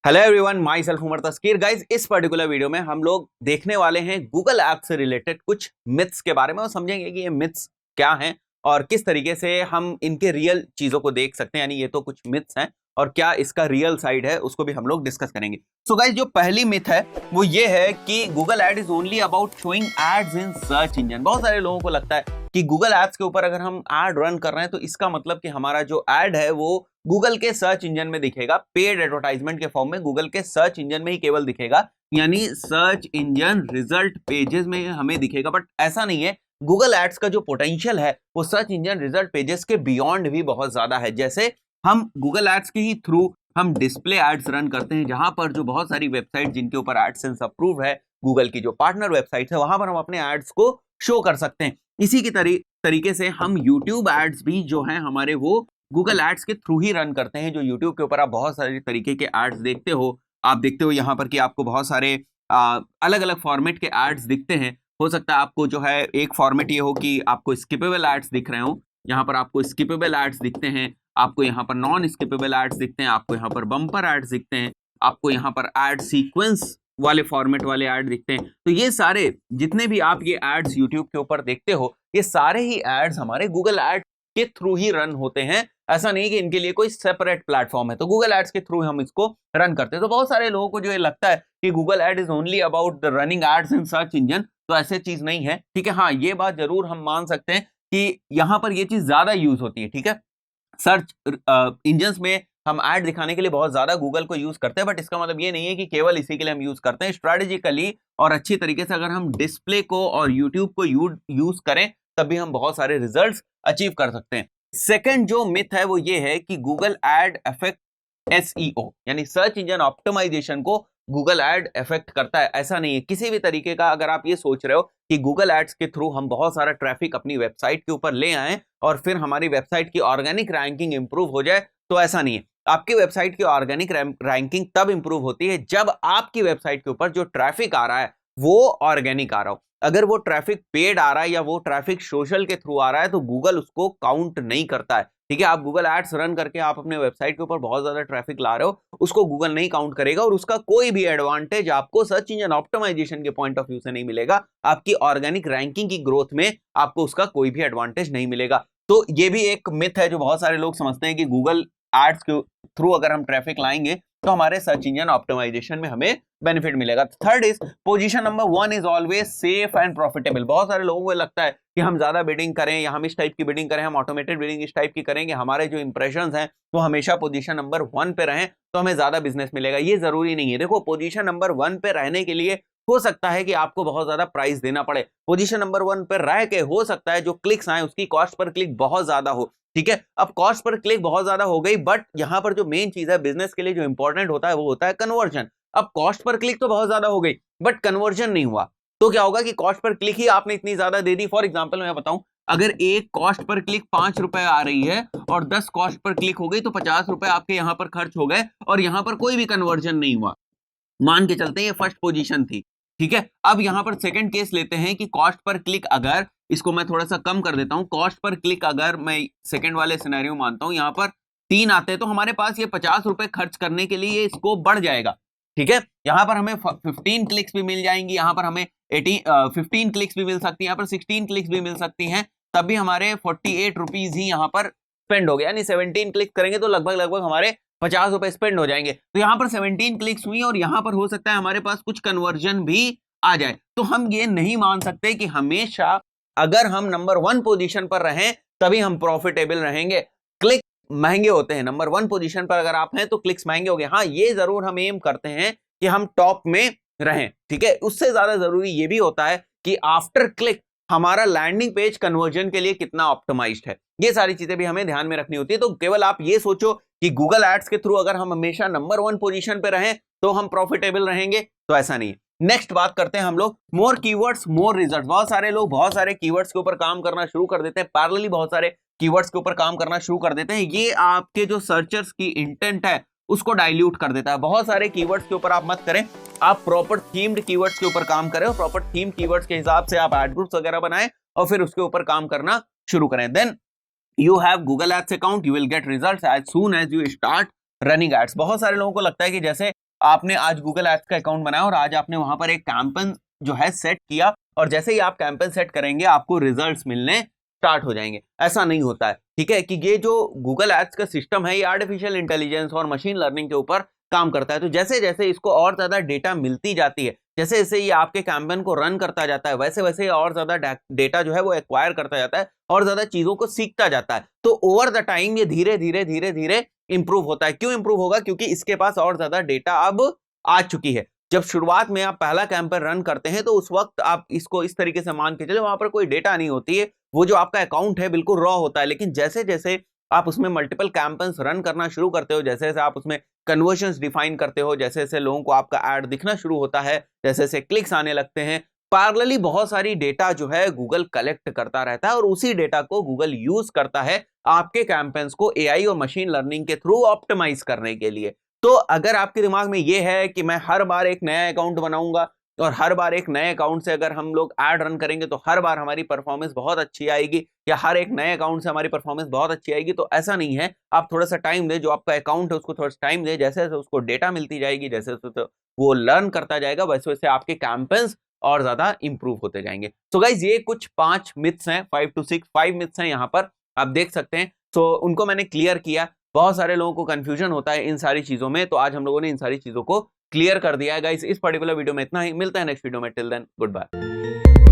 Hello everyone, myself Umar Taskeer. Guys, इस particular video में हम लोग देखने वाले हैं गूगल ऐप से रिलेटेड कुछ मिथ्स के बारे में और समझेंगे कि ये मिथ्स क्या हैं और किस तरीके से हम इनके रियल चीजों को देख सकते हैं। यानी ये तो कुछ मिथ्स हैं और क्या इसका रियल साइड है उसको भी हम लोग डिस्कस करेंगे। सो गाइज, जो पहली मिथ है वो ये है कि Google ad is only about showing ads in search engine. बहुत सारे लोगों को लगता है कि गूगल एड्स के ऊपर अगर हम एड रन कर रहे हैं तो इसका मतलब कि हमारा जो एड है वो गूगल के सर्च इंजन में दिखेगा, पेड एडवर्टाइजमेंट के फॉर्म में गूगल के सर्च इंजन में ही केवल दिखेगा, यानी सर्च इंजन रिजल्ट पेजेस में हमें दिखेगा। बट ऐसा नहीं है। गूगल एड्स का जो पोटेंशियल है वो सर्च इंजन रिजल्ट पेजेस के बियॉन्ड भी बहुत ज्यादा है। जैसे हम गूगल एड्स के ही थ्रू हम डिस्प्ले एड्स रन करते हैं, जहां पर जो बहुत सारी वेबसाइट जिनके ऊपर एडसेंस अप्रूव है, गूगल की जो पार्टनर वेबसाइट है, वहां पर हम अपने एड्स को शो कर सकते हैं। इसी की तरीके से हम यूट्यूब एड्स भी जो हैं हमारे वो गूगल एड्स के थ्रू ही रन करते हैं। जो यूट्यूब के ऊपर आप बहुत सारे तरीके के एड्स देखते हो, आप देखते हो यहाँ पर कि आपको बहुत सारे अलग अलग फॉर्मेट के एड्स दिखते हैं। हो सकता है आपको जो है एक फॉर्मेट ये हो कि आपको स्किपेबल एड्स दिख रहे हो, यहाँ पर आपको स्किपेबल एड्स दिखते हैं, आपको यहाँ पर नॉन स्किपेबल एड्स दिखते हैं, आपको यहाँ पर बम्पर एड्स दिखते हैं, आपको यहाँ पर एड सीक्वेंस वाले फॉर्मेट वाले एड दिखते हैं। तो ये सारे जितने भी आप ये एड्स यूट्यूब के ऊपर देखते हो, ये सारे ही एड्स हमारे गूगल एड के थ्रू ही रन होते हैं। ऐसा नहीं कि इनके लिए कोई सेपरेट प्लेटफॉर्म है, तो गूगल एड्स के थ्रू हम इसको रन करते हैं। तो बहुत सारे लोगों को जो ये लगता है कि Google ad is only about the running ads in search engine, तो ऐसे चीज नहीं है। ठीक है, हाँ, ये बात जरूर हम मान सकते हैं कि यहाँ पर ये चीज ज्यादा यूज होती है। ठीक है, सर्च इंजन्स में हम ऐड दिखाने के लिए बहुत ज्यादा गूगल को यूज करते हैं, बट इसका मतलब ये नहीं है कि केवल इसी के लिए हम यूज करते हैं। स्ट्रेटेजिकली और अच्छी तरीके से अगर हम डिस्प्ले को और यूट्यूब को यूज करें तब भी हम बहुत सारे रिजल्ट्स अचीव कर सकते हैं। सेकंड जो मिथ है वो ये है कि गूगल एड अफेक्ट एसईओ, यानी सर्च इंजन ऑप्टिमाइजेशन को गूगल एड इफेक्ट करता है। ऐसा नहीं है किसी भी तरीके का। अगर आप ये सोच रहे हो कि गूगल एड्स के थ्रू हम बहुत सारा ट्रैफिक अपनी वेबसाइट के ऊपर ले आए और फिर हमारी वेबसाइट की ऑर्गेनिक रैंकिंग इंप्रूव हो जाए, तो ऐसा नहीं है। आपकी वेबसाइट की ऑर्गेनिक रैंकिंग तब इंप्रूव होती है जब आपकी वेबसाइट के ऊपर जो ट्रैफिक आ रहा है वो ऑर्गेनिक आ रहा हो। अगर वो ट्रैफिक पेड आ रहा है या वो ट्रैफिक सोशल के थ्रू आ रहा है तो गूगल उसको काउंट नहीं करता है। ठीक है, आप गूगल एड्स रन करके आप अपने वेबसाइट के ऊपर बहुत ज्यादा ट्रैफिक ला रहे हो, उसको गूगल नहीं काउंट करेगा और उसका कोई भी एडवांटेज आपको सर्च इंजन ऑप्टिमाइजेशन के पॉइंट ऑफ व्यू से नहीं मिलेगा। आपकी ऑर्गेनिक रैंकिंग की ग्रोथ में आपको उसका कोई भी एडवांटेज नहीं मिलेगा। तो ये भी एक मिथ है जो बहुत सारे लोग समझते हैं कि गूगल एड्स के थ्रू अगर हम ट्रैफिक लाएंगे तो हमारे सर्च इंजन ऑप्टिमाइजेशन में हमें बेनिफिट मिलेगा। Third is position number 1 is always safe and profitable. बहुत सारे लोगों को लगता है कि हम ज्यादा बिडिंग करें या हम इस टाइप की बिडिंग करें, हम ऑटोमेटेड बिडिंग इस टाइप की करेंगे, हमारे जो इंप्रेशंस हैं वो हमेशा पोजीशन नंबर 1 पे रहें तो हमें ज्यादा बिजनेस मिलेगा। ये जरूरी नहीं है। देखो, पोजीशन नंबर 1 पे रहने के लिए हो सकता है कि आपको बहुत ज्यादा प्राइस देना पड़े। पोजीशन नंबर 1 पर रह के हो सकता है जो क्लिक्स आए उसकी कॉस्ट पर क्लिक बहुत ज्यादा हो। ठीक है, अब कॉस्ट पर क्लिक बहुत ज्यादा हो गई, बट यहां पर जो मेन चीज है बिजनेस के लिए जो इंपॉर्टेंट होता है वो होता है कन्वर्जन। अब कॉस्ट पर क्लिक तो बहुत ज्यादा हो गई बट कन्वर्जन नहीं हुआ, तो क्या होगा कि कॉस्ट पर क्लिक ही आपने इतनी ज्यादा दे दी। फॉर एग्जांपल मैं बताऊं, अगर एक कॉस्ट पर क्लिक 5 रुपए आ रही है और 10 कॉस्ट पर क्लिक हो गई तो 50 रुपए आपके यहां पर खर्च हो गए और यहां पर कोई भी कन्वर्जन नहीं हुआ। मान के चलते हैं ये फर्स्ट पोजीशन थी। ठीक है, अब यहां पर सेकंड केस लेते हैं कि कॉस्ट पर क्लिक, अगर इसको मैं थोड़ा सा कम कर देता हूं, कॉस्ट पर क्लिक अगर मैं सेकंड वाले सिनेरियो मानता हूं, यहां पर 3 आते हैं तो हमारे पास ये 50 रुपए खर्च करने के लिए स्कोप बढ़ जाएगा। ठीक है, यहां पर हमें 15 क्लिक्स भी मिल जाएंगी, यहां पर हमें 15 क्लिक्स भी मिल सकती है, यहां पर 16 क्लिक्स भी मिल सकती हैं, तब भी हमारे 48 रुपीज ही यहां पर स्पेंड हो गया। यानी 17 क्लिक करेंगे तो लगभग हमारे 50 रुपए स्पेंड हो जाएंगे। तो यहां पर 17 क्लिक्स हुई और यहां पर हो सकता है हमारे पास कुछ कन्वर्जन भी आ जाए। तो हम ये नहीं मान सकते कि हमेशा अगर हम नंबर 1 पोजीशन पर रहें तभी हम प्रॉफिटेबल रहेंगे। क्लिक महंगे होते हैं, नंबर 1 पोजीशन पर अगर आप हैं तो क्लिक्स महंगे हो गए। हाँ, ये जरूर हम एम करते हैं कि हम टॉप में रहें। ठीक है, उससे ज्यादा जरूरी ये भी होता है कि आफ्टर क्लिक हमारा लैंडिंग पेज कन्वर्जन के लिए कितना ऑप्टिमाइज्ड है। ये सारी चीजें भी हमें ध्यान में रखनी होती है। तो केवल आप ये सोचो कि गूगल एड्स के थ्रू अगर हम हमेशा नंबर 1 पोजीशन पे रहें तो हम प्रॉफिटेबल रहेंगे, तो ऐसा नहीं है। नेक्स्ट बात करते हैं हम लोग मोर कीवर्ड्स मोर रिजल्ट। बहुत सारे लोग बहुत सारे कीवर्ड्स के ऊपर काम करना शुरू कर देते हैं, पैरेलली बहुत सारे कीवर्ड्स के ऊपर काम करना शुरू कर देते हैं। ये आपके जो सर्चर्स की इंटेंट है उसको डाइल्यूट कर देता है। बहुत सारे कीवर्ड्स के ऊपर आप मत करें, आप प्रॉपर थीम्ड कीवर्ड्स के ऊपर काम करें और प्रॉपर थीम कीवर्ड्स के हिसाब से आप एड ग्रुप्स वगैरह बनाएं और फिर उसके ऊपर काम करना शुरू करें। Then you have Google ads account, you will get results as soon as you start running ads. बहुत सारे लोगों को लगता है कि जैसे आपने आज गूगल एड्स का अकाउंट बनाया और आज आपने वहां पर एक कैंपेन जो है सेट किया, और जैसे ही आप कैंपेन सेट करेंगे आपको रिजल्ट्स मिलने स्टार्ट हो जाएंगे। ऐसा नहीं होता है, ठीक है, कि ये जो गूगल एड्स का सिस्टम है ये आर्टिफिशियल इंटेलिजेंस और मशीन लर्निंग के ऊपर काम करता है। तो जैसे जैसे इसको और ज्यादा डेटा मिलती जाती है, जैसे जैसे ये आपके कैंपेन को रन करता जाता है, वैसे वैसे और ज्यादा डेटा जो है वो एक्वायर करता जाता है और ज्यादा चीजों को सीखता जाता है। तो ओवर द टाइम ये धीरे धीरे धीरे धीरे इंप्रूव होता है। क्यों इंप्रूव होगा? क्योंकि इसके पास और ज्यादा डेटा अब आ चुकी है। जब शुरुआत में आप पहला कैंपेन रन करते हैं तो उस वक्त आप इसको इस तरीके से मान के चले, वहां पर कोई डेटा नहीं होती है, वो जो आपका अकाउंट है बिल्कुल रॉ होता है। लेकिन जैसे जैसे आप उसमें मल्टीपल कैंपेन्स रन करना शुरू करते हो, जैसे जैसे आप उसमें कन्वर्जन्स डिफाइन करते हो, जैसे जैसे लोगों को आपका ऐड दिखना शुरू होता है, जैसे जैसे क्लिक्स आने लगते हैं, पैरेलली बहुत सारी डेटा जो है गूगल कलेक्ट करता रहता है और उसी डेटा को गूगल यूज करता है आपके कैंपेन्स को एआई और मशीन लर्निंग के थ्रू ऑप्टिमाइज करने के लिए। तो अगर आपके दिमाग में यह है कि मैं हर बार एक नया अकाउंट बनाऊंगा और हर बार एक नए अकाउंट से अगर हम लोग ऐड रन करेंगे तो हर बार हमारी परफॉर्मेंस बहुत अच्छी आएगी, या हर एक नए अकाउंट से हमारी परफॉर्मेंस बहुत अच्छी आएगी, तो ऐसा नहीं है। आप थोड़ा सा टाइम दें, जो आपका अकाउंट है उसको थोड़ा सा टाइम दें, जैसे जैसे उसको डेटा मिलती जाएगी, जैसे जैसे वो लर्न करता जाएगा, वैसे वैसे आपके कैंपेन्स और ज्यादा इंप्रूव होते जाएंगे। सो गाइज ये कुछ 5 मिथ्स हैं, 5 to 6 5 मिथ्स हैं यहाँ पर, आप देख सकते हैं। सो उनको मैंने क्लियर किया। बहुत सारे लोगों को कंफ्यूजन होता है इन सारी चीजों में, तो आज हम लोगों ने इन सारी चीजों को क्लियर कर दिया है गाइस। इस पर्टिकुलर वीडियो में इतना ही, मिलता है नेक्स्ट वीडियो में। Till then good bye.